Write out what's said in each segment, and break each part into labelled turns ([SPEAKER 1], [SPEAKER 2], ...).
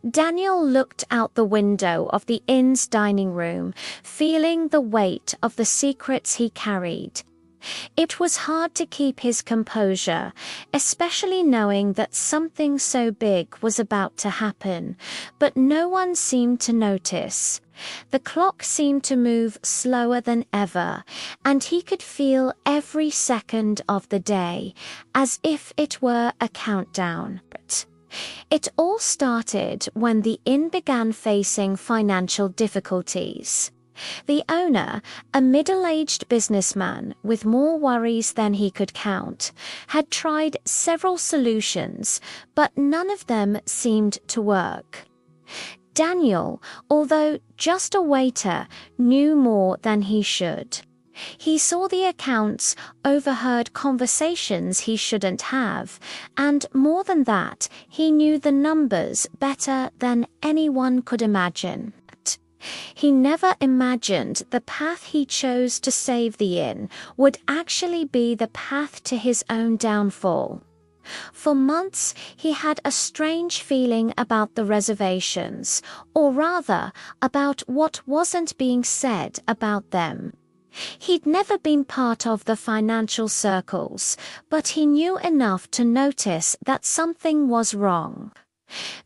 [SPEAKER 1] Daniel looked out the window of the inn's dining room, feeling the weight of the secrets he carried. It was hard to keep his composure, especially knowing that something so big was about to happen, but no one seemed to notice. The clock seemed to move slower than ever, and he could feel every second of the day, as if it were a countdown. It all started when the inn began facing financial difficulties. The owner, a middle-aged businessman with more worries than he could count, had tried several solutions, but none of them seemed to work. Daniel, although just a waiter, knew more than he should. He saw the accounts, overheard conversations he shouldn't have, and more than that, he knew the numbers better than anyone could imagine. He never imagined the path he chose to save the inn would actually be the path to his own downfall. For months, he had a strange feeling about the reservations, or rather, about what wasn't being said about them. He'd never been part of the financial circles, but he knew enough to notice that something was wrong.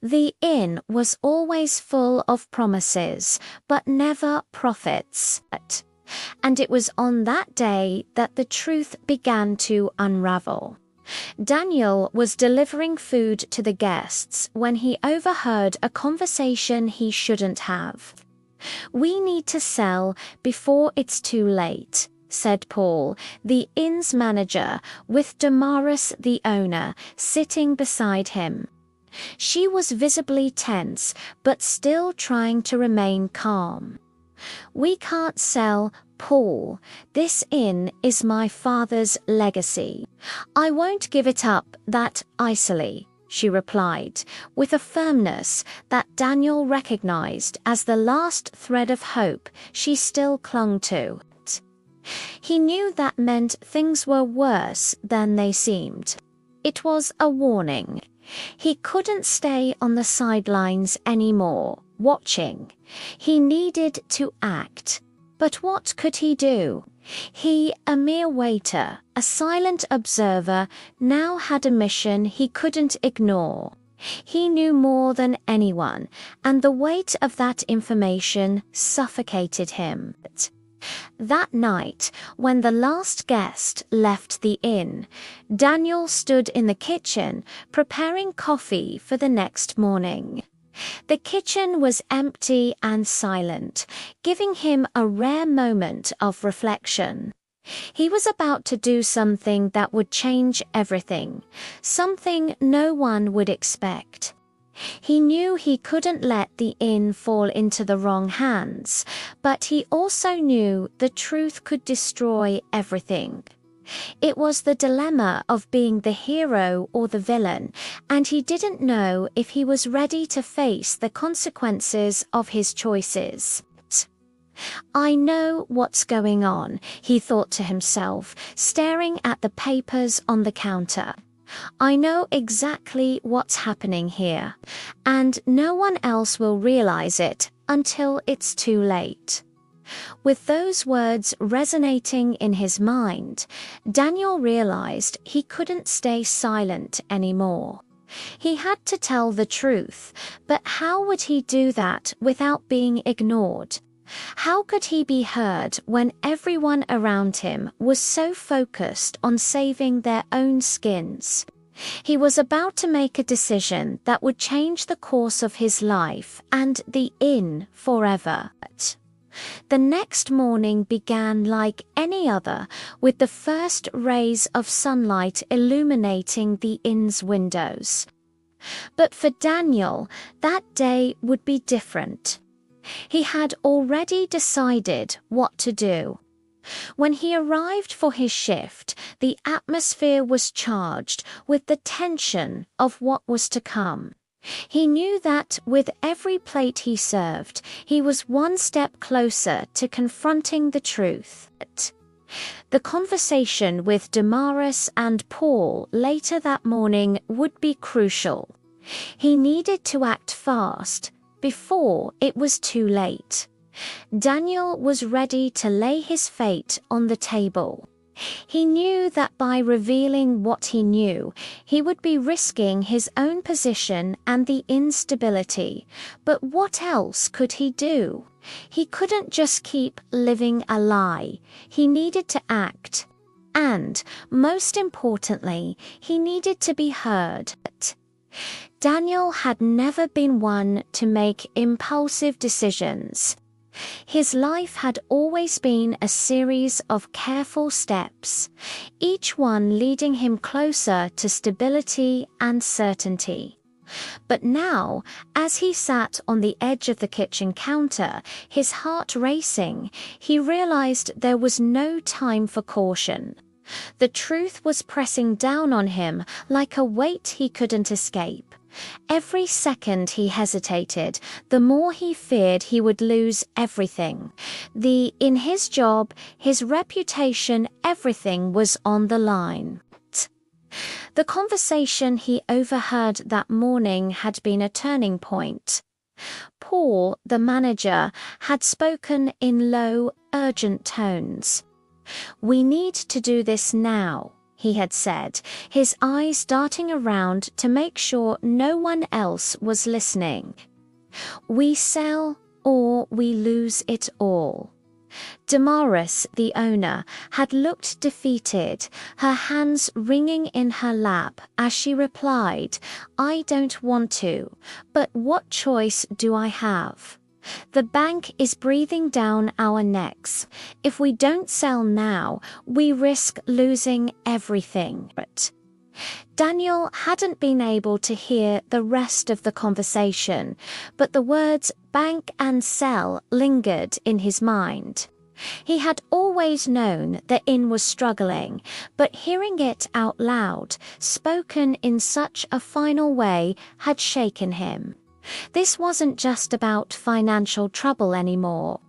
[SPEAKER 1] The inn was always full of promises, but never profits. And it was on that day that the truth began to unravel. Daniel was delivering food to the guests when he overheard a conversation he shouldn't have. "We need to sell before it's too late," said Paul, the inn's manager, with Damaris, the owner, sitting beside him. She was visibly tense, but still trying to remain calm. "We can't sell, Paul. This inn is my father's legacy. I won't give it up that easily," she replied, with a firmness that Daniel recognized as the last thread of hope she still clung to. He knew that meant things were worse than they seemed. It was a warning. He couldn't stay on the sidelines anymore, watching. He needed to act. But what could he do? He, a mere waiter, a silent observer, now had a mission he couldn't ignore. He knew more than anyone, and the weight of that information suffocated him. That night, when the last guest left the inn, Daniel stood in the kitchen preparing coffee for the next morning. The kitchen was empty and silent, giving him a rare moment of reflection. He was about to do something that would change everything, something no one would expect. He knew he couldn't let the inn fall into the wrong hands, but he also knew the truth could destroy everything. It was the dilemma of being the hero or the villain, and he didn't know if he was ready to face the consequences of his choices. "I know what's going on," he thought to himself, staring at the papers on the counter. "I know exactly what's happening here, and no one else will realize it until it's too late." With those words resonating in his mind, Daniel realized he couldn't stay silent anymore. He had to tell the truth, but how would he do that without being ignored? How could he be heard when everyone around him was so focused on saving their own skins? He was about to make a decision that would change the course of his life and the inn forever. The next morning began like any other, with the first rays of sunlight illuminating the inn's windows. But for Daniel, that day would be different. He had already decided what to do. When he arrived for his shift, the atmosphere was charged with the tension of what was to come. He knew that with every plate he served, he was one step closer to confronting the truth. The conversation with Damaris and Paul later that morning would be crucial. He needed to act fast, before it was too late. Daniel was ready to lay his fate on the table. He knew that by revealing what he knew, he would be risking his own position and the instability. But what else could he do? He couldn't just keep living a lie. He needed to act. And, most importantly, he needed to be heard. Daniel had never been one to make impulsive decisions. His life had always been a series of careful steps, each one leading him closer to stability and certainty. But now, as he sat on the edge of the kitchen counter, his heart racing, he realized there was no time for caution. The truth was pressing down on him like a weight he couldn't escape. Every second he hesitated, the more he feared he would lose everything. In his job, his reputation, everything was on the line. The conversation he overheard that morning had been a turning point. Paul, the manager, had spoken in low, urgent tones. "We need to do this now," he had said, his eyes darting around to make sure no one else was listening. "We sell or we lose it all." Damaris, the owner, had looked defeated, her hands wringing in her lap as she replied, "I don't want to, but what choice do I have? The bank is breathing down our necks. If we don't sell now, we risk losing everything." Daniel hadn't been able to hear the rest of the conversation, but the words bank and sell lingered in his mind. He had always known the inn was struggling, but hearing it out loud, spoken in such a final way, had shaken him. This wasn't just about financial trouble anymore.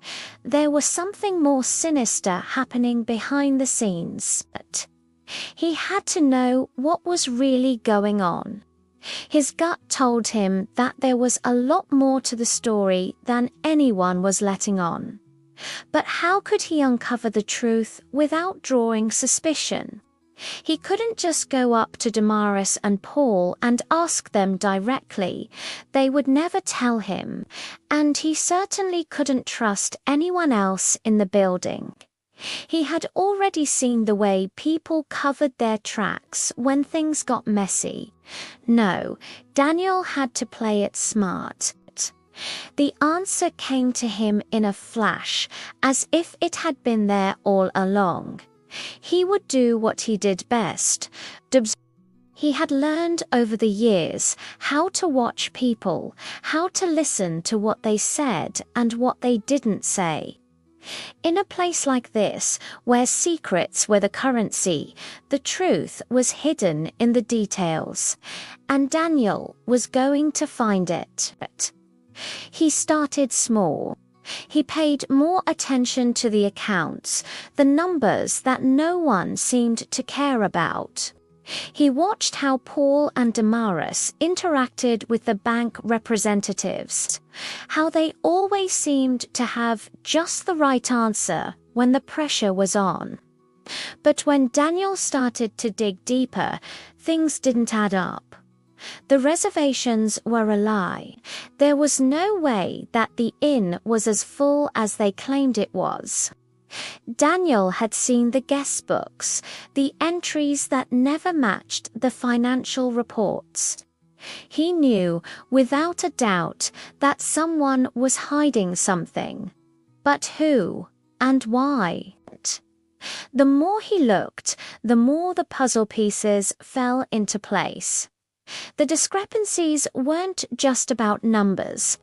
[SPEAKER 1] There was something more sinister happening behind the scenes. He had to know what was really going on. His gut told him that there was a lot more to the story than anyone was letting on. But how could he uncover the truth without drawing suspicion? He couldn't just go up to Damaris and Paul and ask them directly. They would never tell him, and he certainly couldn't trust anyone else in the building. He had already seen the way people covered their tracks when things got messy. No, Daniel had to play it smart. The answer came to him in a flash, as if it had been there all along. He would do what he did best. He had learned over the years how to watch people, how to listen to what they said and what they didn't say. In a place like this, where secrets were the currency, the truth was hidden in the details, and Daniel was going to find it. He started small. He paid more attention to the accounts, the numbers that no one seemed to care about. He watched how Paul and Damaris interacted with the bank representatives, how they always seemed to have just the right answer when the pressure was on. But when Daniel started to dig deeper, things didn't add up. The reservations were a lie. There was no way that the inn was as full as they claimed it was. Daniel had seen the guest books, the entries that never matched the financial reports. He knew, without a doubt, that someone was hiding something. But who and why? The more he looked, the more the puzzle pieces fell into place. The discrepancies weren't just about numbers.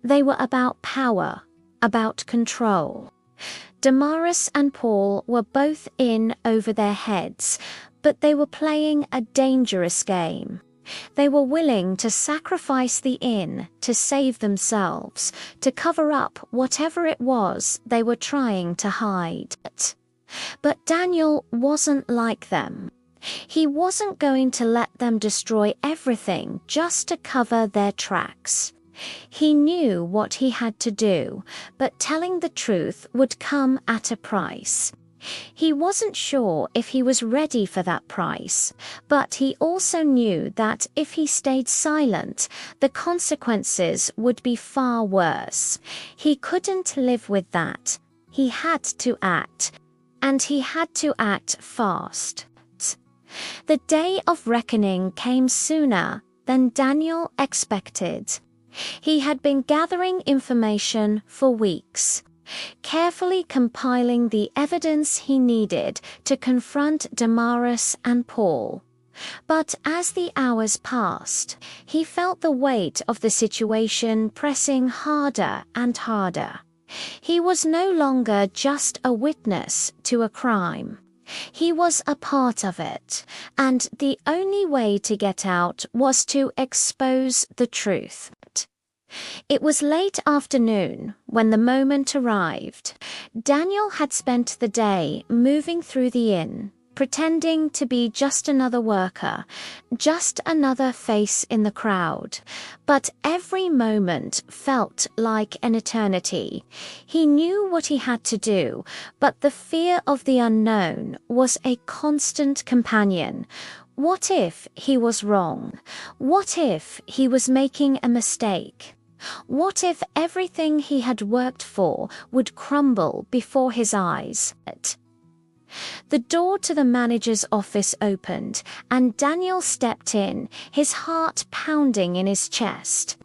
[SPEAKER 1] They were about power, about control. Damaris and Paul were both in over their heads, but they were playing a dangerous game. They were willing to sacrifice the inn to save themselves, to cover up whatever it was they were trying to hide. But Daniel wasn't like them. He wasn't going to let them destroy everything just to cover their tracks. He knew what he had to do, but telling the truth would come at a price. He wasn't sure if he was ready for that price, but he also knew that if he stayed silent, the consequences would be far worse. He couldn't live with that. He had to act, and he had to act fast. The day of reckoning came sooner than Daniel expected. He had been gathering information for weeks, carefully compiling the evidence he needed to confront Damaris and Paul. But as the hours passed, he felt the weight of the situation pressing harder and harder. He was no longer just a witness to a crime. He was a part of it, and the only way to get out was to expose the truth. It was late afternoon when the moment arrived. Daniel had spent the day moving through the inn, pretending to be just another worker, just another face in the crowd. But every moment felt like an eternity. He knew what he had to do, but the fear of the unknown was a constant companion. What if he was wrong? What if he was making a mistake? What if everything he had worked for would crumble before his eyes? The door to the manager's office opened, and Daniel stepped in, his heart pounding in his chest.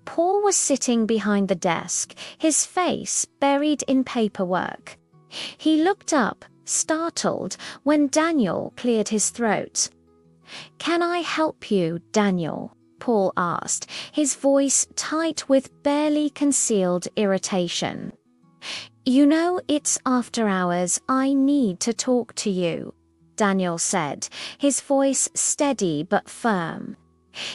[SPEAKER 1] Paul was sitting behind the desk, his face buried in paperwork. He looked up, startled, when Daniel cleared his throat. "Can I help you, Daniel?" Paul asked, his voice tight with barely concealed irritation. "You know it's after hours. I need to talk to you," Daniel said, his voice steady but firm.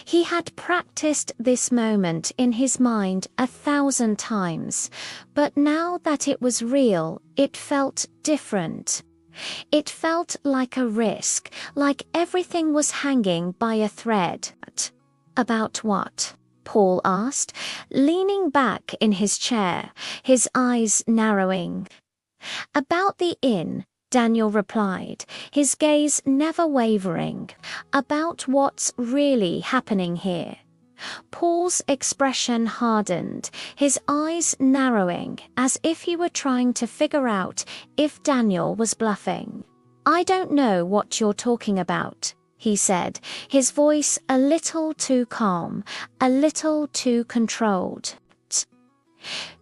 [SPEAKER 1] He had practiced this moment in his mind 1,000 times, but now that it was real, it felt different. It felt like a risk, like everything was hanging by a thread. "About what?" Paul asked, leaning back in his chair, his eyes narrowing. "About the inn," Daniel replied, his gaze never wavering. "About what's really happening here." Paul's expression hardened, his eyes narrowing, as if he were trying to figure out if Daniel was bluffing. "I don't know what you're talking about," he said, his voice a little too calm, a little too controlled.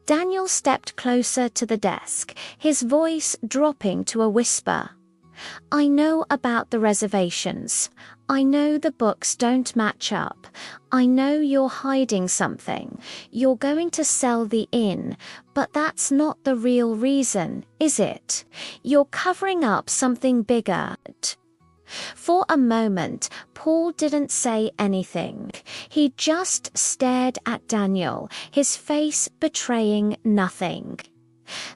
[SPEAKER 1] Daniel stepped closer to the desk, his voice dropping to a whisper. "I know about the reservations. I know the books don't match up. I know you're hiding something. You're going to sell the inn, but that's not the real reason, is it? You're covering up something bigger." For a moment, Paul didn't say anything. He just stared at Daniel, his face betraying nothing.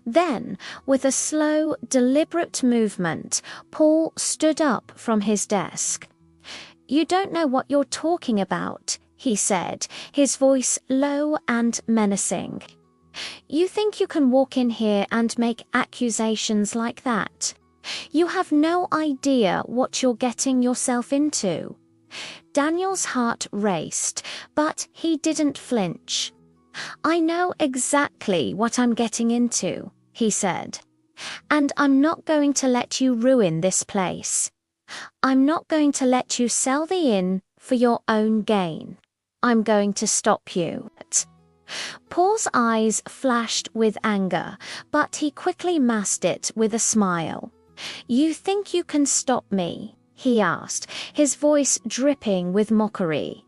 [SPEAKER 1] Then, with a slow, deliberate movement, Paul stood up from his desk. "You don't know what you're talking about," he said, his voice low and menacing. "You think you can walk in here and make accusations like that? You have no idea what you're getting yourself into." Daniel's heart raced, but he didn't flinch. "I know exactly what I'm getting into," he said. "And I'm not going to let you ruin this place. I'm not going to let you sell the inn for your own gain. I'm going to stop you." Paul's eyes flashed with anger, but he quickly masked it with a smile. "You think you can stop me?" he asked, his voice dripping with mockery.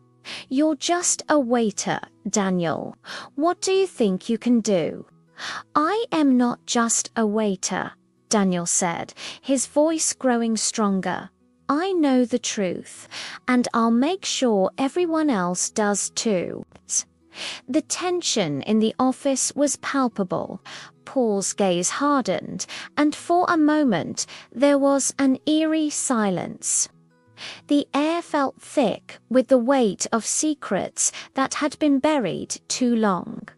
[SPEAKER 1] "You're just a waiter, Daniel. What do you think you can do?" "I am not just a waiter," Daniel said, his voice growing stronger. "I know the truth, and I'll make sure everyone else does too." The tension in the office was palpable. Paul's gaze hardened, and for a moment there was an eerie silence. The air felt thick with the weight of secrets that had been buried too long.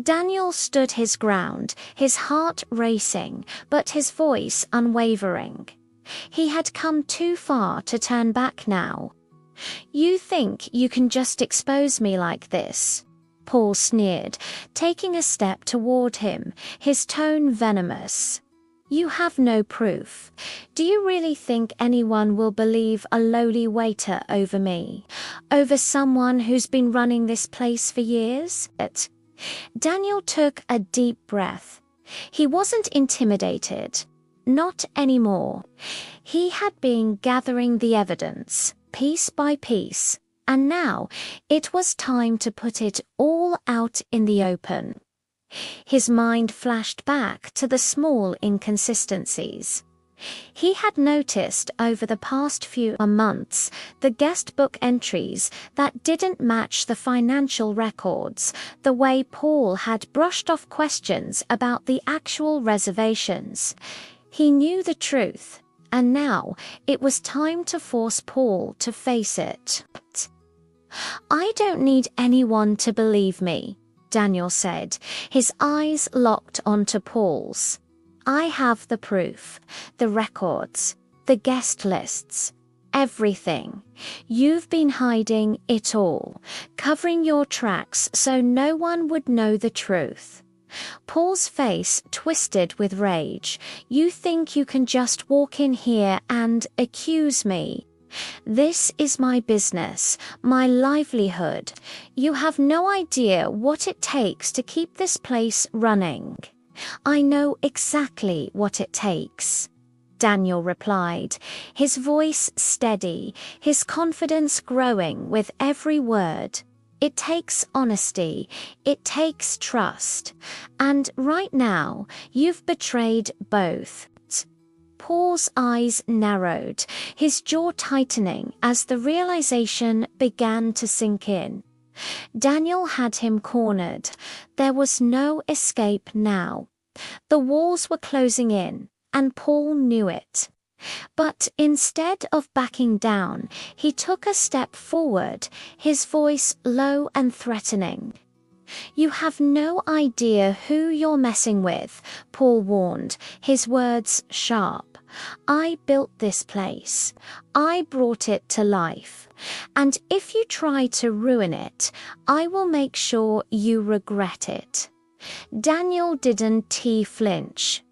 [SPEAKER 1] Daniel stood his ground, his heart racing, but his voice unwavering. He had come too far to turn back now. "You think you can just expose me like this?" Paul sneered, taking a step toward him, his tone venomous. "You have no proof. Do you really think anyone will believe a lowly waiter over me, over someone who's been running this place for years?" Daniel took a deep breath. He wasn't intimidated. Not anymore. He had been gathering the evidence, piece by piece, and now it was time to put it all out in the open. His mind flashed back to the small inconsistencies. He had noticed over the past few months the guest book entries that didn't match the financial records, the way Paul had brushed off questions about the actual reservations. He knew the truth, and now it was time to force Paul to face it. "I don't need anyone to believe me," Daniel said, his eyes locked onto Paul's. "I have the proof, the records, the guest lists, everything. You've been hiding it all, covering your tracks so no one would know the truth." Paul's face twisted with rage. "You think you can just walk in here and accuse me? This is my business, my livelihood. You have no idea what it takes to keep this place running." "I know exactly what it takes," Daniel replied, his voice steady, his confidence growing with every word. "It takes honesty, it takes trust, and right now you've betrayed both." Paul's eyes narrowed, his jaw tightening as the realization began to sink in. Daniel had him cornered. There was no escape now. The walls were closing in, and Paul knew it. But instead of backing down, he took a step forward, his voice low and threatening. "You have no idea who you're messing with," Paul warned, his words sharp. "I built this place. I brought it to life. And if you try to ruin it, I will make sure you regret it." Daniel didn't flinch.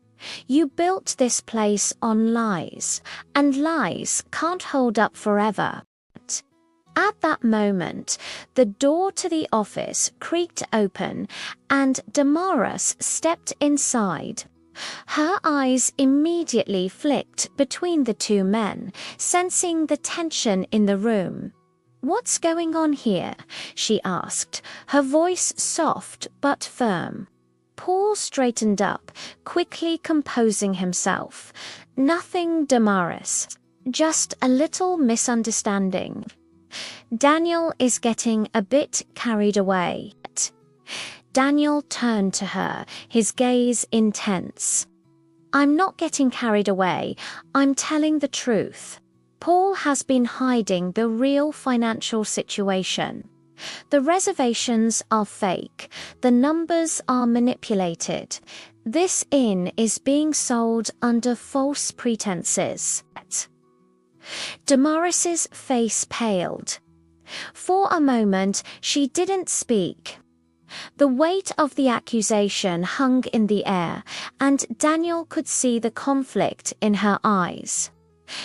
[SPEAKER 1] "You built this place on lies, and lies can't hold up forever." At that moment, the door to the office creaked open, and Damaris stepped inside. Her eyes immediately flicked between the two men, sensing the tension in the room. "What's going on here?" she asked, her voice soft but firm. Paul straightened up, quickly composing himself. "Nothing, Damaris. Just a little misunderstanding. Daniel is getting a bit carried away." Daniel turned to her, his gaze intense. "I'm not getting carried away. I'm telling the truth. Paul has been hiding the real financial situation. The reservations are fake. The numbers are manipulated. This inn is being sold under false pretenses." Damaris's face paled. For a moment, she didn't speak. The weight of the accusation hung in the air, and Daniel could see the conflict in her eyes.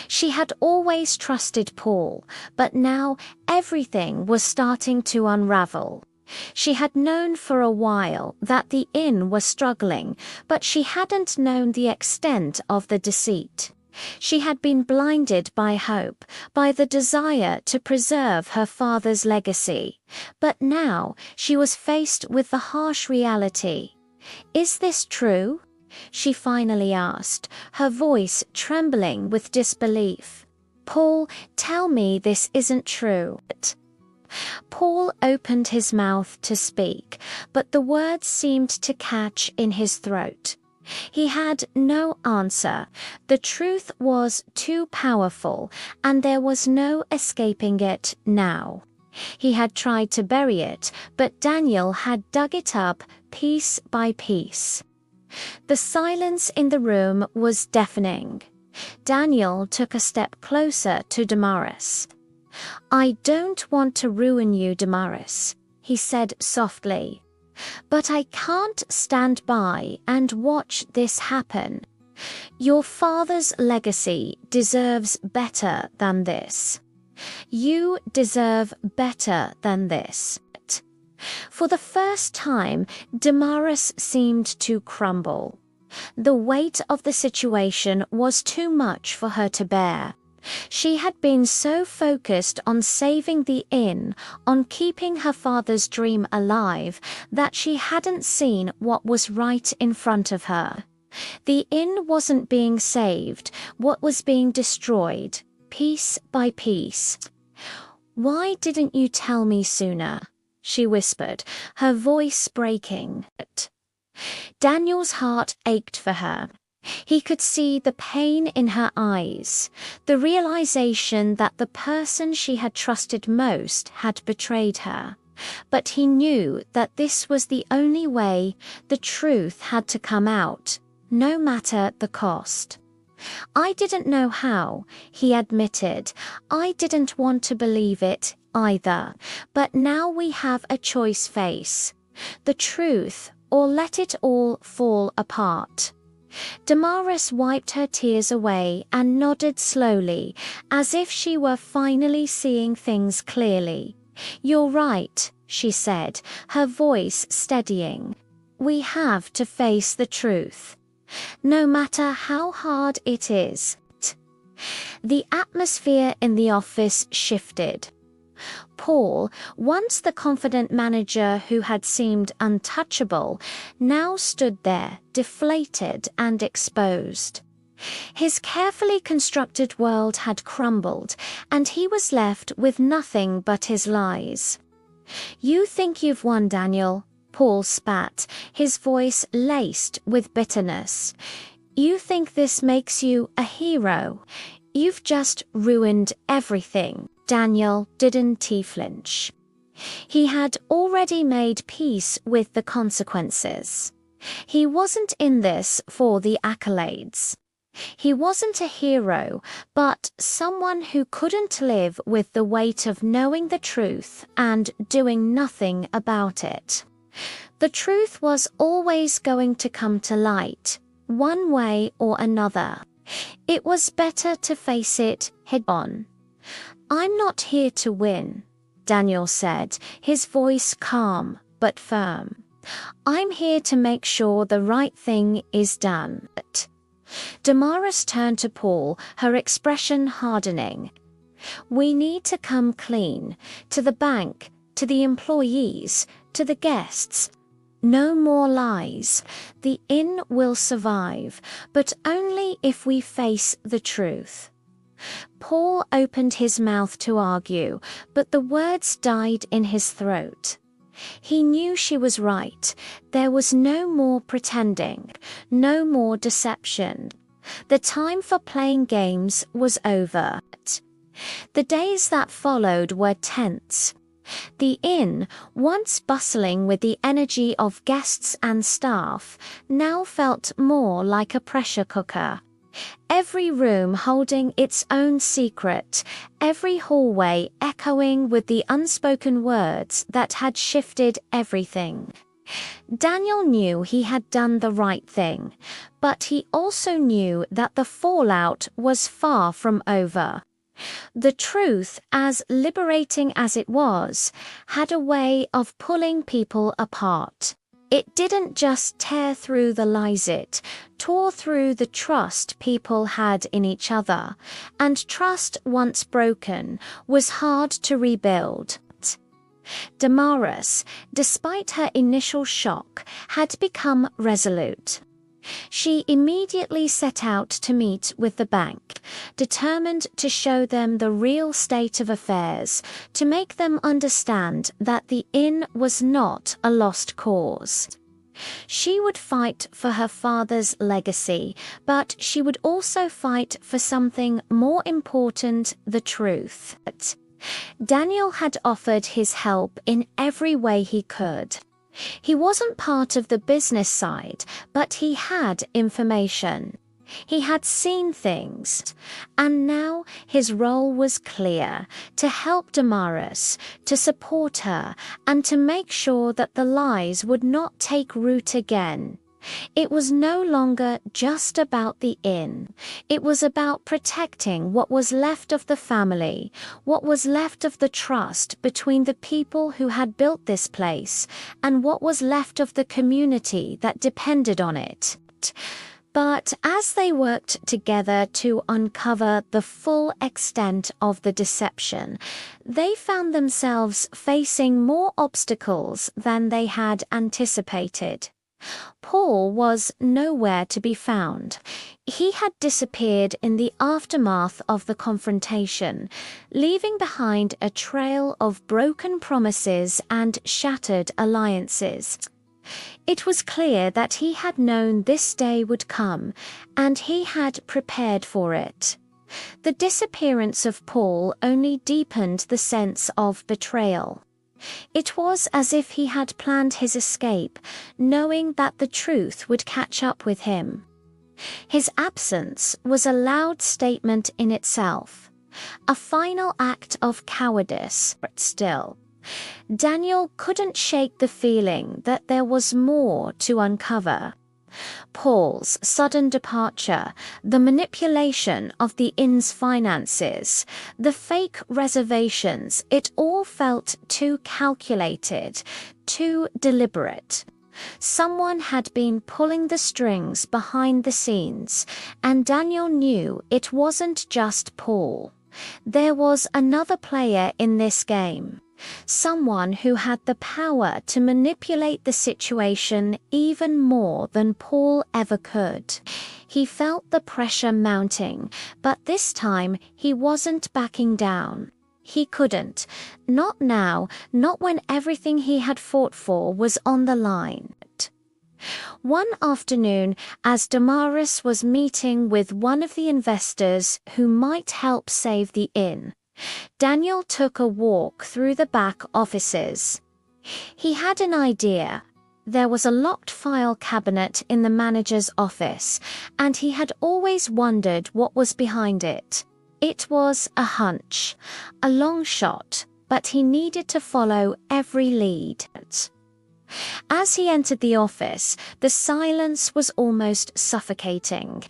[SPEAKER 1] She had always trusted Paul, but now everything was starting to unravel. She had known for a while that the inn was struggling, but she hadn't known the extent of the deceit. She had been blinded by hope, by the desire to preserve her father's legacy. But now she was faced with the harsh reality. "Is this true?" she finally asked, her voice trembling with disbelief. "Paul, tell me this isn't true." Paul opened his mouth to speak, but the words seemed to catch in his throat. He had no answer. The truth was too powerful, and there was no escaping it now. He had tried to bury it, but Daniel had dug it up piece by piece. The silence in the room was deafening. Daniel took a step closer to Damaris. "I don't want to ruin you, Damaris," he said softly. "But I can't stand by and watch this happen. Your father's legacy deserves better than this. You deserve better than this." For the first time, Damaris seemed to crumble. The weight of the situation was too much for her to bear. She had been so focused on saving the inn, on keeping her father's dream alive, that she hadn't seen what was right in front of her. The inn wasn't being saved, what was being destroyed, piece by piece. "Why didn't you tell me sooner?" she whispered, her voice breaking. Daniel's heart ached for her. He could see the pain in her eyes, the realization that the person she had trusted most had betrayed her. But he knew that this was the only way. The truth had to come out, no matter the cost. "I didn't know how," he admitted. "I didn't want to believe it either. But now we have a choice: face the truth or let it all fall apart." Damaris wiped her tears away and nodded slowly, as if she were finally seeing things clearly. "You're right," she said, her voice steadying. "We have to face the truth, no matter how hard it is." The atmosphere in the office shifted. Paul, once the confident manager who had seemed untouchable, now stood there, deflated and exposed. His carefully constructed world had crumbled, and he was left with nothing but his lies. "You think you've won, Daniel," Paul spat, his voice laced with bitterness. "You think this makes you a hero. You've just ruined everything." Daniel didn't flinch. He had already made peace with the consequences. He wasn't in this for the accolades. He wasn't a hero, but someone who couldn't live with the weight of knowing the truth and doing nothing about it. The truth was always going to come to light, one way or another. It was better to face it head on. "I'm not here to win," Daniel said, his voice calm but firm. "I'm here to make sure the right thing is done." Damaris turned to Paul, her expression hardening. "We need to come clean, to the bank, to the employees, to the guests. No more lies. The inn will survive, but only if we face the truth." Paul opened his mouth to argue, but the words died in his throat. He knew she was right. There was no more pretending, no more deception. The time for playing games was over. The days that followed were tense. The inn, once bustling with the energy of guests and staff, now felt more like a pressure cooker. Every room holding its own secret, every hallway echoing with the unspoken words that had shifted everything. Daniel knew he had done the right thing, but he also knew that the fallout was far from over. The truth, as liberating as it was, had a way of pulling people apart. It didn't just tear through the lies, it tore through the trust people had in each other, and trust once broken was hard to rebuild. Damaris, despite her initial shock, had become resolute. She immediately set out to meet with the bank, determined to show them the real state of affairs, to make them understand that the inn was not a lost cause. She would fight for her father's legacy, but she would also fight for something more important, the truth. Daniel had offered his help in every way he could. He wasn't part of the business side, but he had information. He had seen things, and now his role was clear: to help Damaris, to support her, and to make sure that the lies would not take root again. It was no longer just about the inn. It was about protecting what was left of the family, what was left of the trust between the people who had built this place, and what was left of the community that depended on it. But as they worked together to uncover the full extent of the deception, they found themselves facing more obstacles than they had anticipated. Paul was nowhere to be found. He had disappeared in the aftermath of the confrontation, leaving behind a trail of broken promises and shattered alliances. It was clear that he had known this day would come, and he had prepared for it. The disappearance of Paul only deepened the sense of betrayal. It was as if he had planned his escape, knowing that the truth would catch up with him. His absence was a loud statement in itself, a final act of cowardice, but still. Daniel couldn't shake the feeling that there was more to uncover. Paul's sudden departure, the manipulation of the inn's finances, the fake reservations, it all felt too calculated, too deliberate. Someone had been pulling the strings behind the scenes, and Daniel knew it wasn't just Paul. There was another player in this game. Someone who had the power to manipulate the situation even more than Paul ever could. He felt the pressure mounting, but this time he wasn't backing down. He couldn't. Not now, not when everything he had fought for was on the line. One afternoon, as Damaris was meeting with one of the investors who might help save the inn, Daniel took a walk through the back offices. He had an idea. There was a locked file cabinet in the manager's office, and he had always wondered what was behind it. It was a hunch, a long shot, but he needed to follow every lead. As he entered the office, the silence was almost suffocating.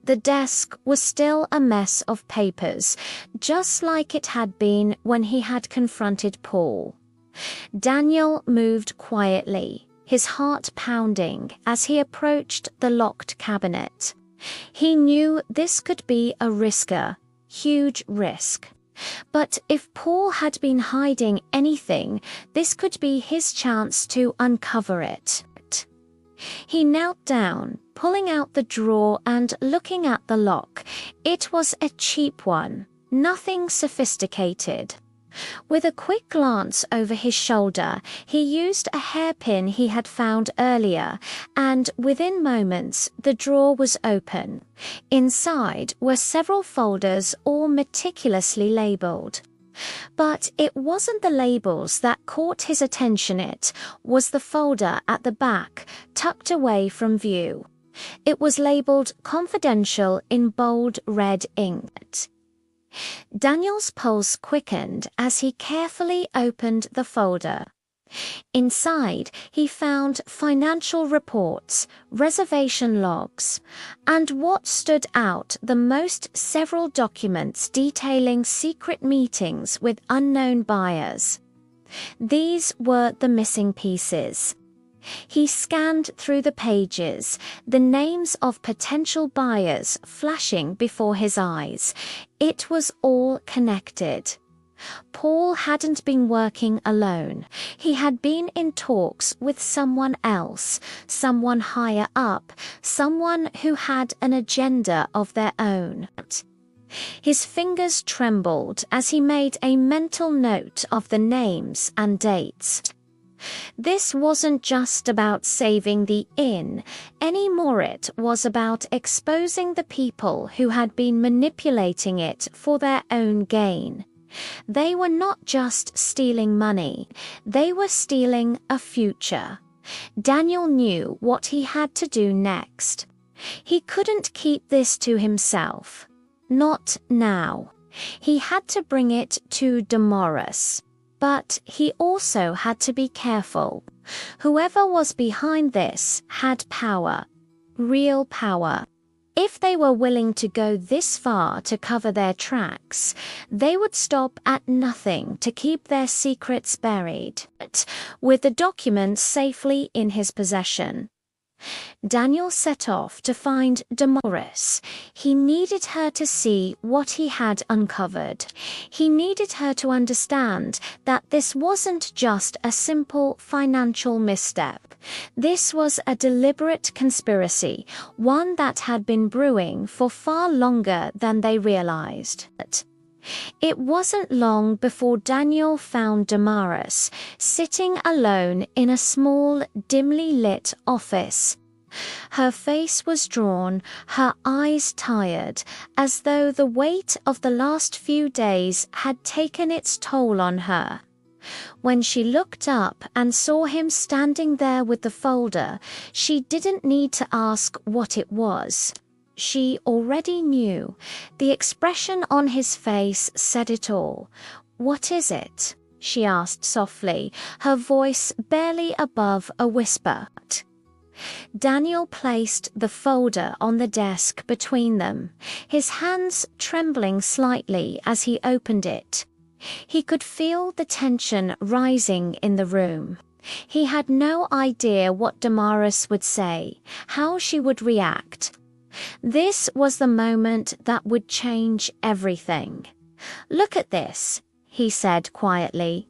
[SPEAKER 1] The desk was still a mess of papers, just like it had been when he had confronted Paul. Daniel moved quietly, his heart pounding as he approached the locked cabinet. He knew this could be a huge risk. But if Paul had been hiding anything, this could be his chance to uncover it. He knelt down, pulling out the drawer and looking at the lock. It was a cheap one, nothing sophisticated. With a quick glance over his shoulder, he used a hairpin he had found earlier, and within moments the drawer was open. Inside were several folders, all meticulously labeled. But it wasn't the labels that caught his attention, it was the folder at the back, tucked away from view. It was labeled "Confidential" in bold red ink. Daniel's pulse quickened as he carefully opened the folder. Inside, he found financial reports, reservation logs, and what stood out the most, several documents detailing secret meetings with unknown buyers. These were the missing pieces. He scanned through the pages, the names of potential buyers flashing before his eyes. It was all connected. Paul hadn't been working alone. He had been in talks with someone else, someone higher up, someone who had an agenda of their own. His fingers trembled as he made a mental note of the names and dates. This wasn't just about saving the inn, anymore it was about exposing the people who had been manipulating it for their own gain. They were not just stealing money, they were stealing a future. Daniel knew what he had to do next. He couldn't keep this to himself. Not now. He had to bring it to Damaris. But he also had to be careful. Whoever was behind this had power. Real power. If they were willing to go this far to cover their tracks, they would stop at nothing to keep their secrets buried, with the documents safely in his possession. Daniel set off to find Damaris. He needed her to see what he had uncovered. He needed her to understand that this wasn't just a simple financial misstep. This was a deliberate conspiracy, one that had been brewing for far longer than they realized. It wasn't long before Daniel found Damaris sitting alone in a small, dimly lit office. Her face was drawn, her eyes tired, as though the weight of the last few days had taken its toll on her. When she looked up and saw him standing there with the folder, she didn't need to ask what it was. She already knew. The expression on his face said it all. "What is it?" she asked softly, her voice barely above a whisper. Daniel placed the folder on the desk between them, his hands trembling slightly as he opened it. He could feel the tension rising in the room. He had no idea what Damaris would say, how she would react. This was the moment that would change everything. "Look at this," he said quietly.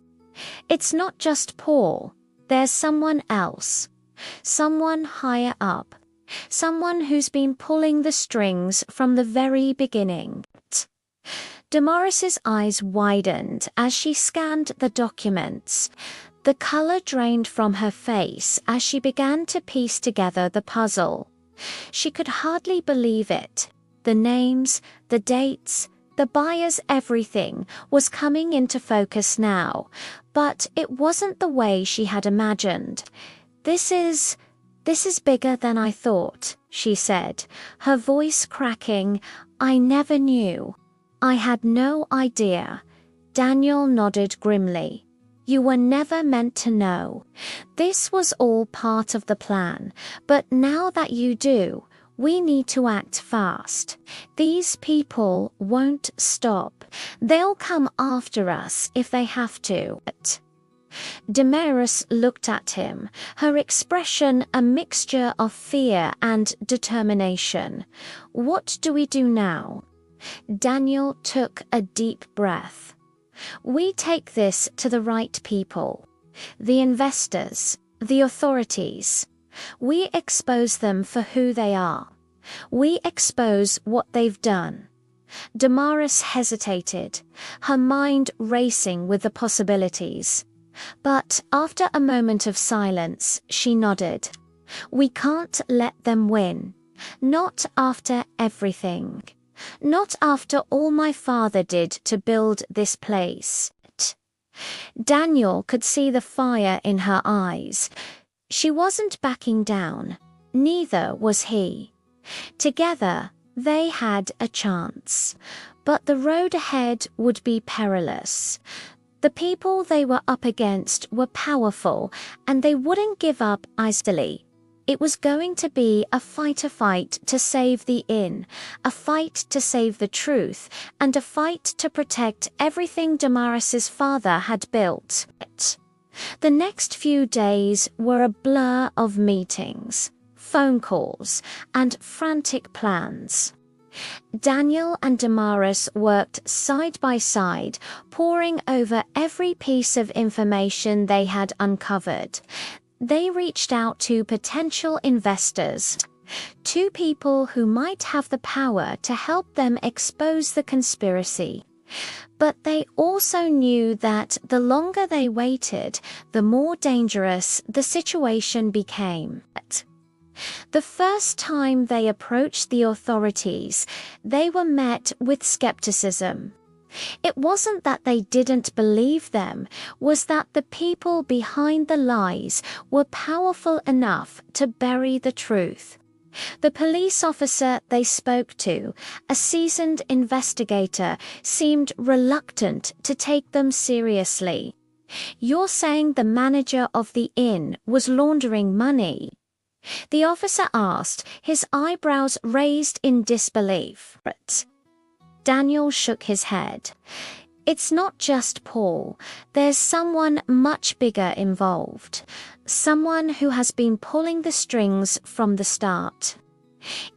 [SPEAKER 1] "It's not just Paul. There's someone else. Someone higher up. Someone who's been pulling the strings from the very beginning." Damaris's eyes widened as she scanned the documents. The color drained from her face as she began to piece together the puzzle. She could hardly believe it. The names, the dates, the buyers, everything was coming into focus now. But it wasn't the way she had imagined. This is bigger than I thought," she said, her voice cracking. "I never knew. I had no idea." Daniel nodded grimly. "You were never meant to know. This was all part of the plan, but now that you do, we need to act fast. These people won't stop. They'll come after us if they have to." Damaris looked at him, her expression a mixture of fear and determination. "What do we do now?" Daniel took a deep breath. "We take this to the right people, the investors, the authorities. We expose them for who they are. We expose what they've done." Damaris hesitated, her mind racing with the possibilities. But after a moment of silence, she nodded. "We can't let them win. Not after everything. Not after all my father did to build this place." Daniel could see the fire in her eyes. She wasn't backing down. Neither was he. Together, they had a chance. But the road ahead would be perilous. The people they were up against were powerful, and they wouldn't give up easily. It was going to be a fight to save the inn, a fight to save the truth, and a fight to protect everything Damaris's father had built. The next few days were a blur of meetings, phone calls, and frantic plans. Daniel and Damaris worked side by side, poring over every piece of information they had uncovered. They reached out to potential investors, two people who might have the power to help them expose the conspiracy. But they also knew that the longer they waited, the more dangerous the situation became. The first time they approached the authorities, they were met with skepticism. It wasn't that they didn't believe them, was that the people behind the lies were powerful enough to bury the truth. The police officer they spoke to, a seasoned investigator, seemed reluctant to take them seriously. "You're saying the manager of the inn was laundering money?" the officer asked, his eyebrows raised in disbelief. Daniel shook his head. "It's not just Paul. There's someone much bigger involved. Someone who has been pulling the strings from the start.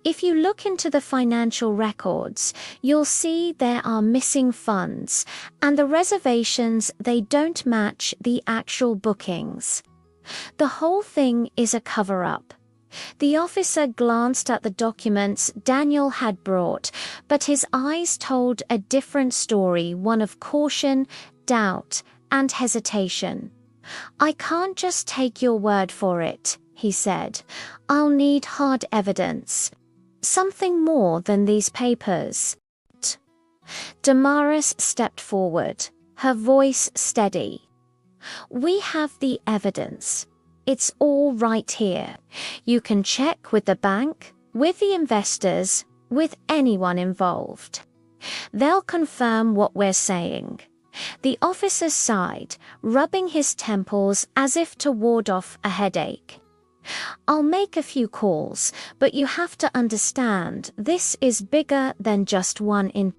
[SPEAKER 1] If you look into the financial records, you'll see there are missing funds, and the reservations, they don't match the actual bookings. The whole thing is a cover-up." The officer glanced at the documents Daniel had brought, but his eyes told a different story, one of caution, doubt, and hesitation. "I can't just take your word for it," he said. "I'll need hard evidence. Something more than these papers." Damaris stepped forward, her voice steady. "We have the evidence. It's all right here. You can check with the bank, with the investors, with anyone involved. They'll confirm what we're saying." The officer sighed, rubbing his temples as if to ward off a headache. "I'll make a few calls, but you have to understand this is bigger than just one in.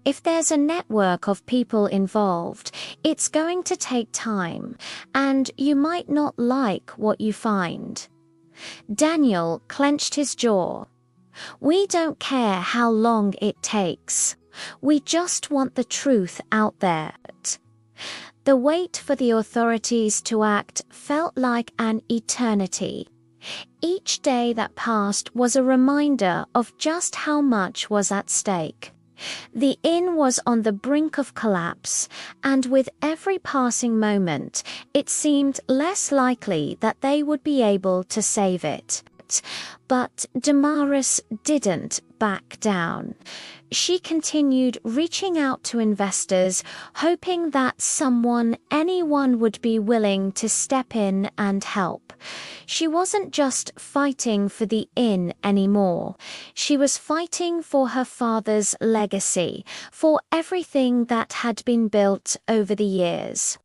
[SPEAKER 1] If there's a network of people involved, it's going to take time, and you might not like what you find." Daniel clenched his jaw. "We don't care how long it takes. We just want the truth out there." The wait for the authorities to act felt like an eternity. Each day that passed was a reminder of just how much was at stake. The inn was on the brink of collapse, and with every passing moment, it seemed less likely that they would be able to save it. But Damaris didn't back down. She continued reaching out to investors, hoping that anyone would be willing to step in and help. She wasn't just fighting for the inn anymore. She was fighting for her father's legacy, for everything that had been built over the years.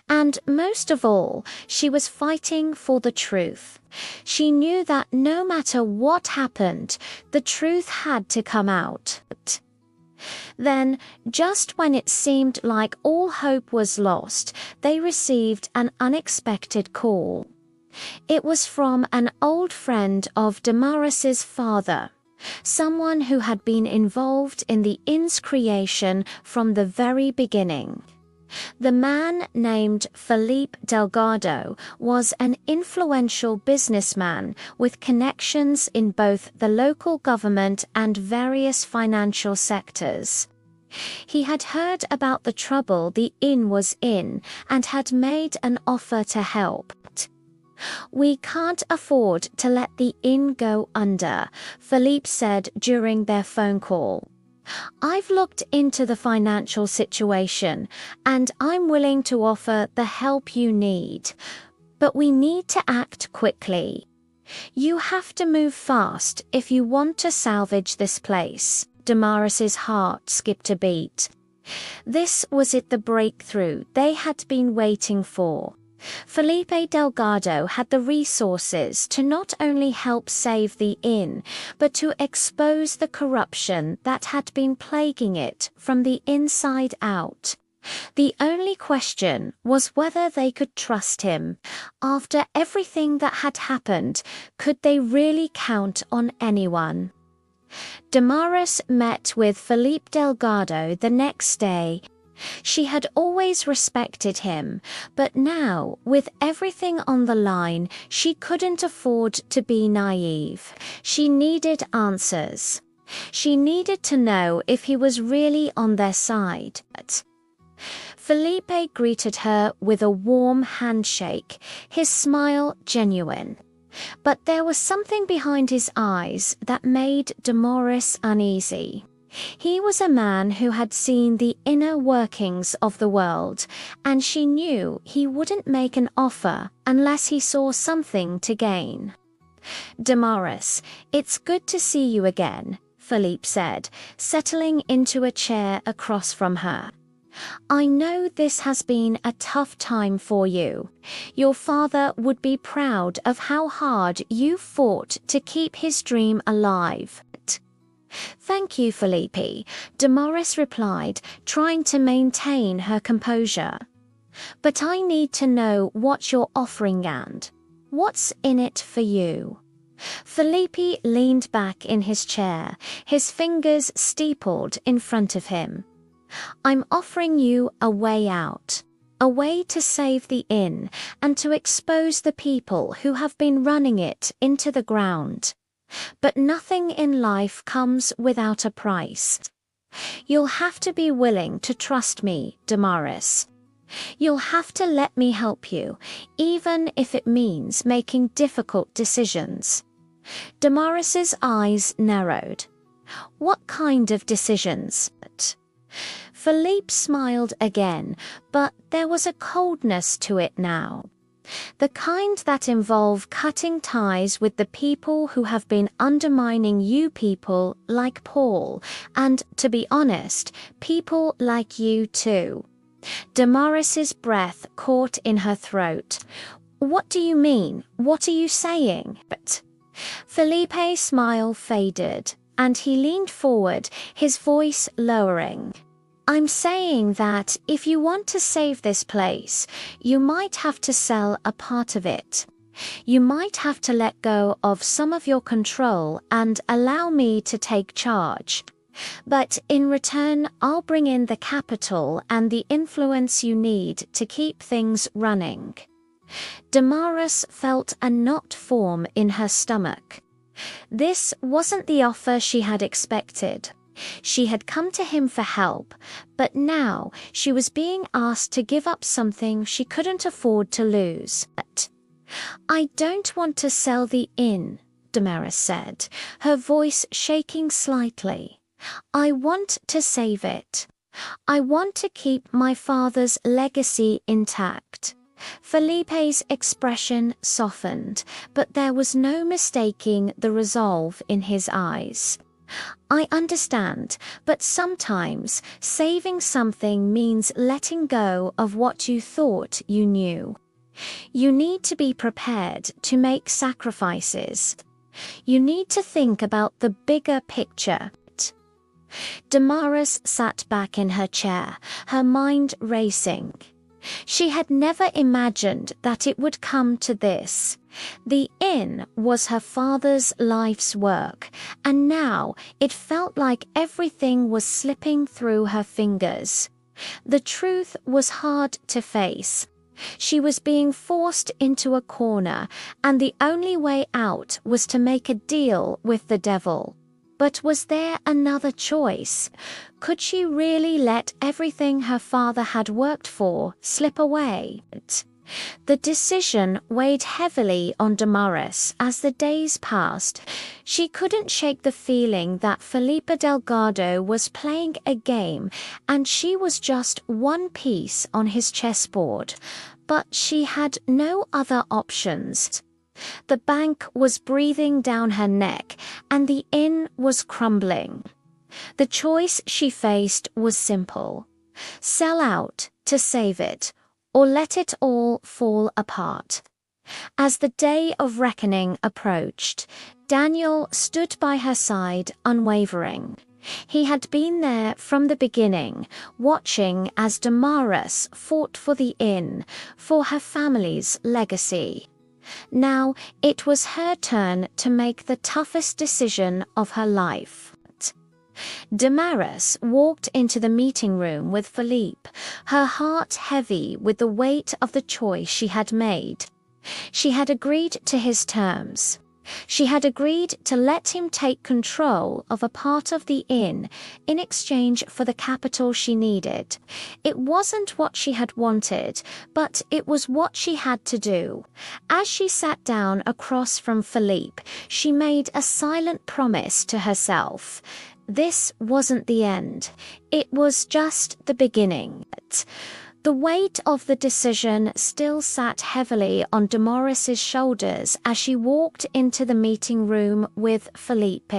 [SPEAKER 1] And most of all, she was fighting for the truth. She knew that no matter what happened, the truth had to come out. Then, just when it seemed like all hope was lost, they received an unexpected call. It was from an old friend of Damaris's father, someone who had been involved in the inn's creation from the very beginning. The man, named Felipe Delgado, was an influential businessman with connections in both the local government and various financial sectors. He had heard about the trouble the inn was in and had made an offer to help. "We can't afford to let the inn go under," Felipe said during their phone call. "I've looked into the financial situation, and I'm willing to offer the help you need. But we need to act quickly. You have to move fast if you want to salvage this place." Damaris's heart skipped a beat. This was it, the breakthrough they had been waiting for. Felipe Delgado had the resources to not only help save the inn, but to expose the corruption that had been plaguing it from the inside out. The only question was whether they could trust him. After everything that had happened, could they really count on anyone? Damaris met with Felipe Delgado the next day. She had always respected him, but now, with everything on the line, she couldn't afford to be naive. She needed answers. She needed to know if he was really on their side. Felipe greeted her with a warm handshake, his smile genuine. But there was something behind his eyes that made Damaris uneasy. He was a man who had seen the inner workings of the world, and she knew he wouldn't make an offer unless he saw something to gain. "Damaris, it's good to see you again," Felipe said, settling into a chair across from her. "I know this has been a tough time for you. Your father would be proud of how hard you fought to keep his dream alive." "Thank you, Felipe," Damaris replied, trying to maintain her composure. "But I need to know what you're offering and what's in it for you." Felipe leaned back in his chair, his fingers steepled in front of him. "I'm offering you a way out. A way to save the inn and to expose the people who have been running it into the ground. But nothing in life comes without a price. You'll have to be willing to trust me, Damaris. You'll have to let me help you, even if it means making difficult decisions." Damaris's eyes narrowed. "What kind of decisions?" Felipe smiled again, but there was a coldness to it now. "The kind that involve cutting ties with the people who have been undermining you people like Paul, and, to be honest, people like you too." Damaris's breath caught in her throat. "What do you mean? What are you saying?" But Felipe's smile faded, and he leaned forward, his voice lowering. "I'm saying that if you want to save this place, you might have to sell a part of it. You might have to let go of some of your control and allow me to take charge. But in return, I'll bring in the capital and the influence you need to keep things running." Damaris felt a knot form in her stomach. This wasn't the offer she had expected. She had come to him for help, but now she was being asked to give up something she couldn't afford to lose. "I don't want to sell the inn," Damaris said, her voice shaking slightly. "I want to save it. I want to keep my father's legacy intact." Felipe's expression softened, but there was no mistaking the resolve in his eyes. "I understand, but sometimes saving something means letting go of what you thought you knew. You need to be prepared to make sacrifices. You need to think about the bigger picture." Damaris sat back in her chair, her mind racing. She had never imagined that it would come to this. The inn was her father's life's work, and now it felt like everything was slipping through her fingers. The truth was hard to face. She was being forced into a corner, and the only way out was to make a deal with the devil. But was there another choice? Could she really let everything her father had worked for slip away? The decision weighed heavily on Damaris as the days passed. She couldn't shake the feeling that Felipe Delgado was playing a game and she was just one piece on his chessboard. But she had no other options. The bank was breathing down her neck, and the inn was crumbling. The choice she faced was simple: sell out to save it, or let it all fall apart. As the day of reckoning approached, Daniel stood by her side unwavering. He had been there from the beginning, watching as Damaris fought for the inn, for her family's legacy. Now it was her turn to make the toughest decision of her life. Damaris walked into the meeting room with Philippe, her heart heavy with the weight of the choice she had made. She had agreed to his terms. She had agreed to let him take control of a part of the inn in exchange for the capital she needed. It wasn't what she had wanted, but it was what she had to do. As she sat down across from Philippe, she made a silent promise to herself. This wasn't the end. It was just the beginning. The weight of the decision still sat heavily on Damaris's shoulders as she walked into the meeting room with Felipe.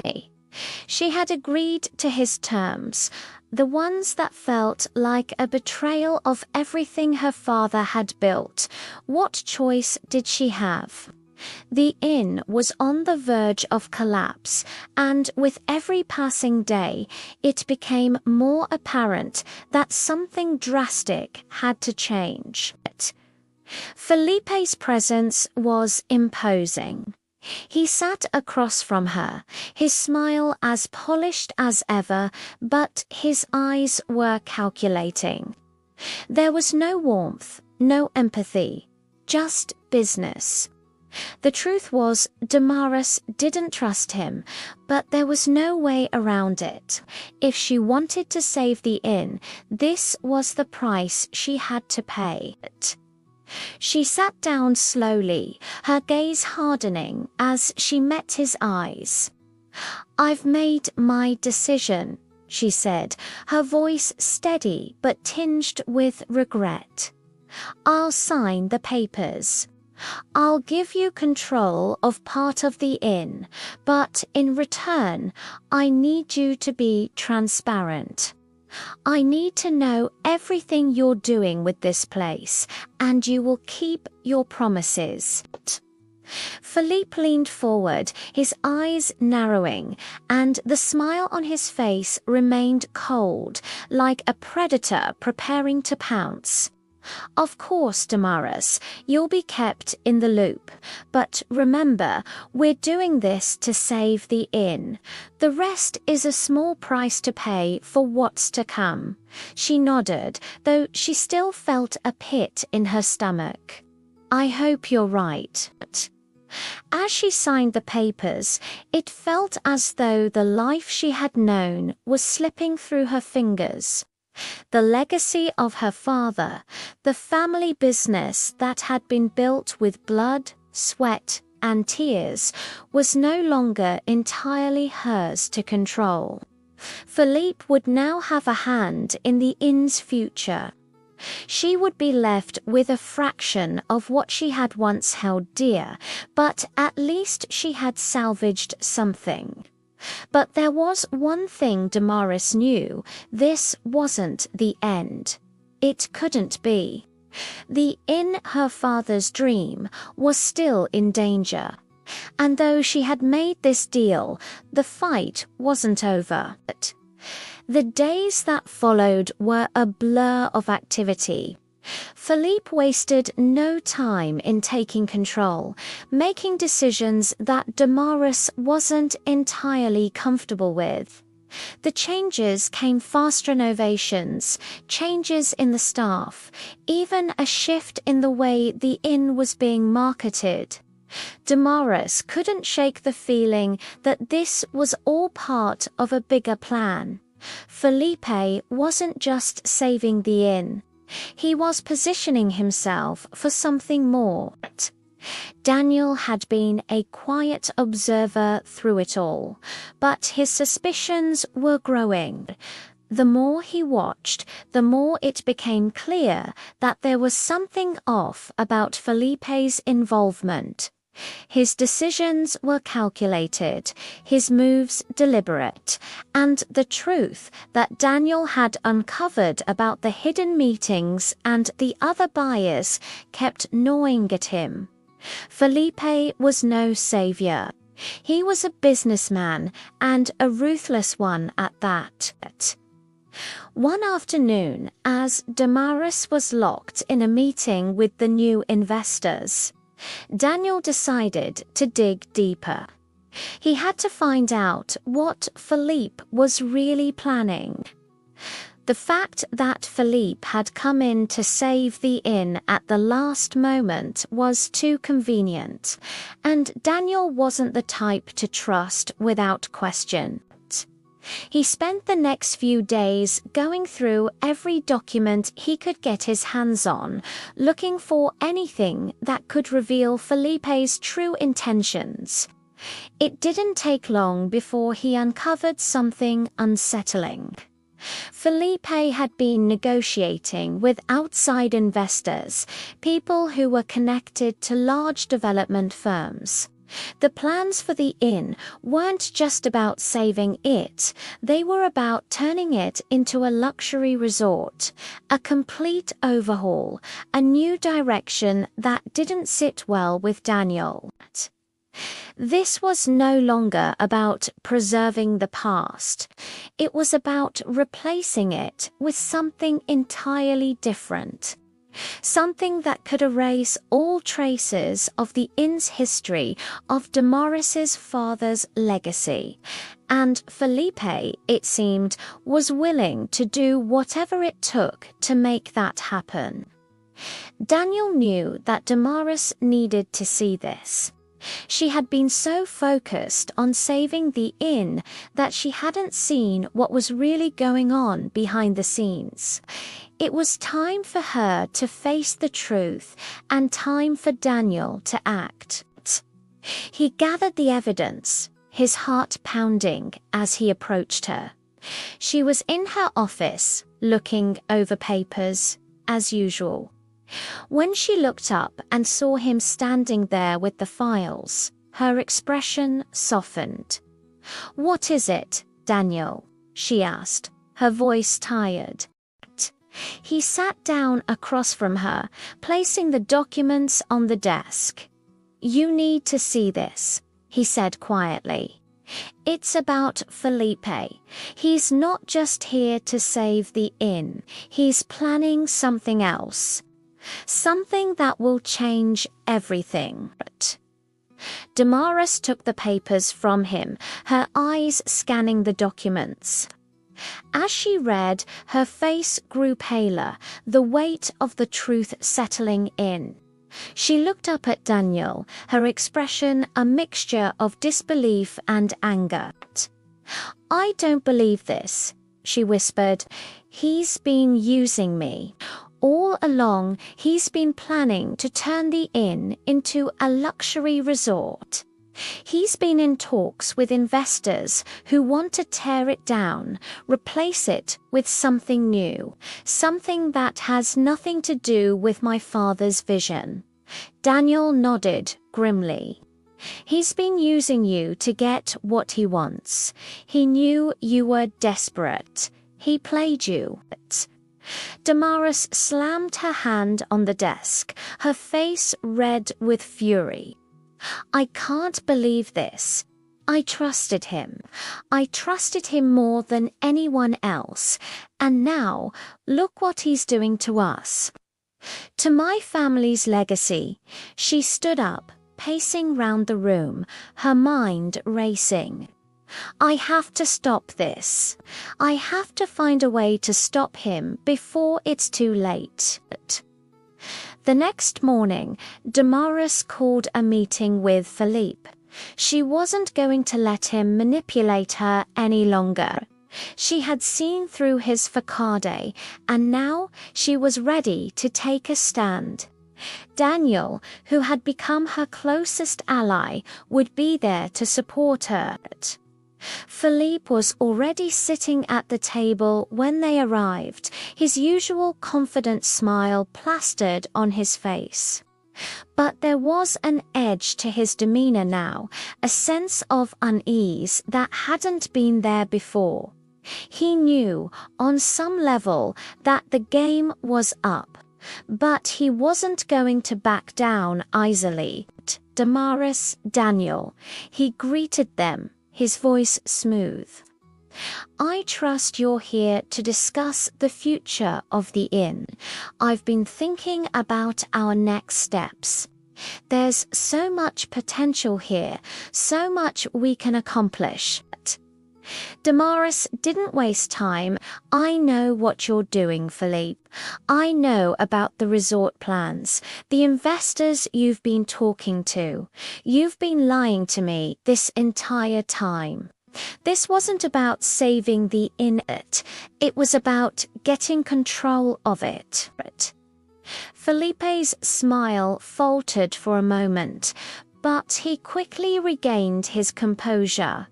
[SPEAKER 1] She had agreed to his terms, the ones that felt like a betrayal of everything her father had built. What choice did she have? The inn was on the verge of collapse, and with every passing day, it became more apparent that something drastic had to change. Felipe's presence was imposing. He sat across from her, his smile as polished as ever, but his eyes were calculating. There was no warmth, no empathy, just business. The truth was, Damaris didn't trust him, but there was no way around it. If she wanted to save the inn, this was the price she had to pay. She sat down slowly, her gaze hardening as she met his eyes. "I've made my decision," she said, her voice steady but tinged with regret. "I'll sign the papers. I'll give you control of part of the inn, but in return, I need you to be transparent. I need to know everything you're doing with this place, and you will keep your promises." Philippe leaned forward, his eyes narrowing, and the smile on his face remained cold, like a predator preparing to pounce. "Of course, Damaris, you'll be kept in the loop. But remember, we're doing this to save the inn. The rest is a small price to pay for what's to come." She nodded, though she still felt a pit in her stomach. "I hope you're right." As she signed the papers, it felt as though the life she had known was slipping through her fingers. The legacy of her father, the family business that had been built with blood, sweat, and tears, was no longer entirely hers to control. Philippe would now have a hand in the inn's future. She would be left with a fraction of what she had once held dear, but at least she had salvaged something. But there was one thing Damaris knew: this wasn't the end. It couldn't be. The inn, her father's dream, was still in danger. And though she had made this deal, the fight wasn't over. The days that followed were a blur of activity. Philippe wasted no time in taking control, making decisions that Damaris wasn't entirely comfortable with. The changes came fast renovations, changes in the staff, even a shift in the way the inn was being marketed. Damaris couldn't shake the feeling that this was all part of a bigger plan. Felipe wasn't just saving the inn. He was positioning himself for something more. Daniel had been a quiet observer through it all, but his suspicions were growing. The more he watched, the more it became clear that there was something off about Felipe's involvement. His decisions were calculated, his moves deliberate, and the truth that Daniel had uncovered about the hidden meetings and the other buyers kept gnawing at him. Felipe was no savior. He was a businessman, and a ruthless one at that. One afternoon, as Damaris was locked in a meeting with the new investors, Daniel decided to dig deeper. He had to find out what Philippe was really planning. The fact that Philippe had come in to save the inn at the last moment was too convenient, and Daniel wasn't the type to trust without question. He spent the next few days going through every document he could get his hands on, looking for anything that could reveal Felipe's true intentions. It didn't take long before he uncovered something unsettling. Felipe had been negotiating with outside investors, people who were connected to large development firms. The plans for the inn weren't just about saving it, they were about turning it into a luxury resort, a complete overhaul, a new direction that didn't sit well with Daniel. This was no longer about preserving the past. It was about replacing it with something entirely different. Something that could erase all traces of the inn's history, of Damaris's father's legacy. And Felipe, it seemed, was willing to do whatever it took to make that happen. Daniel knew that Damaris needed to see this. She had been so focused on saving the inn that she hadn't seen what was really going on behind the scenes. It was time for her to face the truth and time for Daniel to act. He gathered the evidence, his heart pounding as he approached her. She was in her office, looking over papers, as usual. When she looked up and saw him standing there with the files, her expression softened. "What is it, Daniel?" she asked, her voice tired. He sat down across from her, placing the documents on the desk. "You need to see this," he said quietly. "It's about Felipe. He's not just here to save the inn. He's planning something else. Something that will change everything." Damaris took the papers from him, her eyes scanning the documents. As she read, her face grew paler, the weight of the truth settling in. She looked up at Daniel, her expression a mixture of disbelief and anger. "I don't believe this," she whispered. "He's been using me. All along, he's been planning to turn the inn into a luxury resort. He's been in talks with investors who want to tear it down, replace it with something new, something that has nothing to do with my father's vision." Daniel nodded grimly. "He's been using you to get what he wants. He knew you were desperate. He played you." Damaris slammed her hand on the desk, her face red with fury. "I can't believe this. I trusted him. I trusted him more than anyone else. And now, look what he's doing to us. To my family's legacy." She stood up, pacing round the room, her mind racing. "I have to stop this. I have to find a way to stop him before it's too late." The next morning, Damaris called a meeting with Philippe. She wasn't going to let him manipulate her any longer. She had seen through his facade, and now she was ready to take a stand. Daniel, who had become her closest ally, would be there to support her. Philippe was already sitting at the table when they arrived, his usual confident smile plastered on his face. But there was an edge to his demeanor now, a sense of unease that hadn't been there before. He knew, on some level, that the game was up. But he wasn't going to back down easily. "Damaris, Daniel," he greeted them, his voice smooth. "I trust you're here to discuss the future of the inn. I've been thinking about our next steps." There's so much potential here, so much we can accomplish. Damaris didn't waste time. I know what you're doing, Philippe. I know about the resort plans, the investors you've been talking to. You've been lying to me this entire time. This wasn't about saving the inn, it was about getting control of it. Felipe's smile faltered for a moment, but he quickly regained his composure.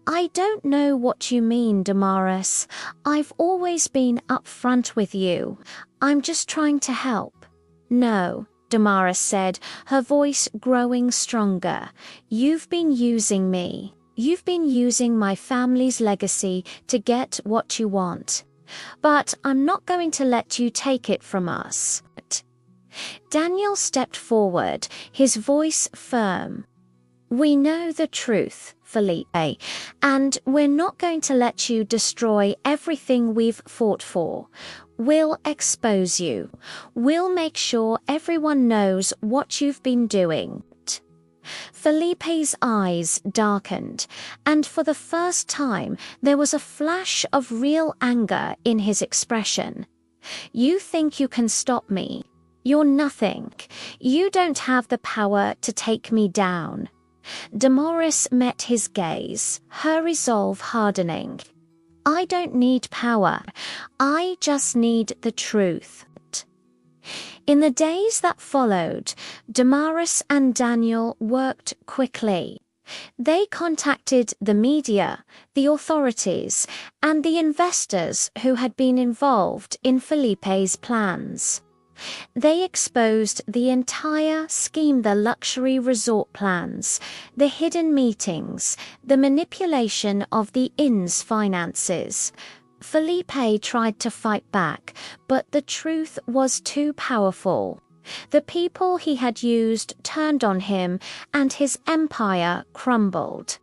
[SPEAKER 1] I don't know what you mean, Damaris. I've always been upfront with you. I'm just trying to help. No, Damaris said, her voice growing stronger. You've been using me. You've been using my family's legacy to get what you want. But I'm not going to let you take it from us. Daniel stepped forward, his voice firm. We know the truth, Felipe, and we're not going to let you destroy everything we've fought for. We'll expose you. We'll make sure everyone knows what you've been doing. Felipe's eyes darkened, and for the first time there was a flash of real anger in his expression. You think you can stop me? You're nothing. You don't have the power to take me down. Damaris met his gaze, her resolve hardening. I don't need power. I just need the truth. In the days that followed, Damaris and Daniel worked quickly. They contacted the media, the authorities, and the investors who had been involved in Felipe's plans. They exposed the entire scheme, the luxury resort plans, the hidden meetings, the manipulation of the inn's finances. Felipe tried to fight back, but the truth was too powerful. The people he had used turned on him, and his empire crumbled.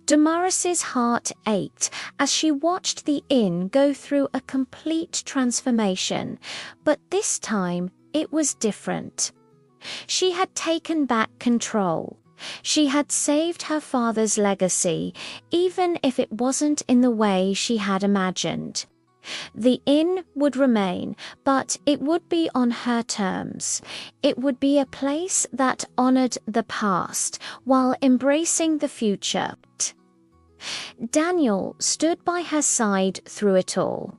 [SPEAKER 1] Damaris's heart ached as she watched the inn go through a complete transformation, but this time it was different. She had taken back control. She had saved her father's legacy, even if it wasn't in the way she had imagined. The inn would remain, but it would be on her terms. It would be a place that honored the past while embracing the future. Daniel stood by her side through it all.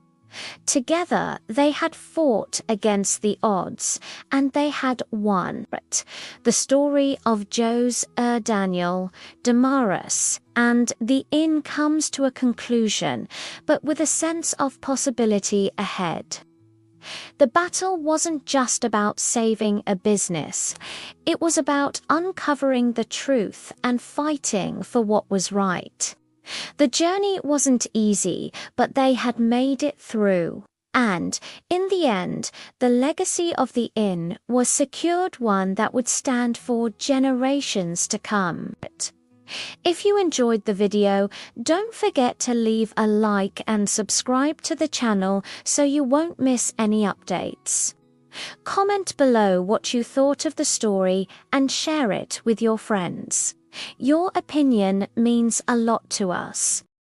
[SPEAKER 1] Together they had fought against the odds, and they had won. The story of Jose, Daniel, Damaris, and the inn comes to a conclusion, but with a sense of possibility ahead. The battle wasn't just about saving a business. It was about uncovering the truth and fighting for what was right. The journey wasn't easy, but they had made it through. And, in the end, the legacy of the inn was secured, one that would stand for generations to come. If you enjoyed the video, don't forget to leave a like and subscribe to the channel so you won't miss any updates. Comment below what you thought of the story and share it with your friends. Your opinion means a lot to us.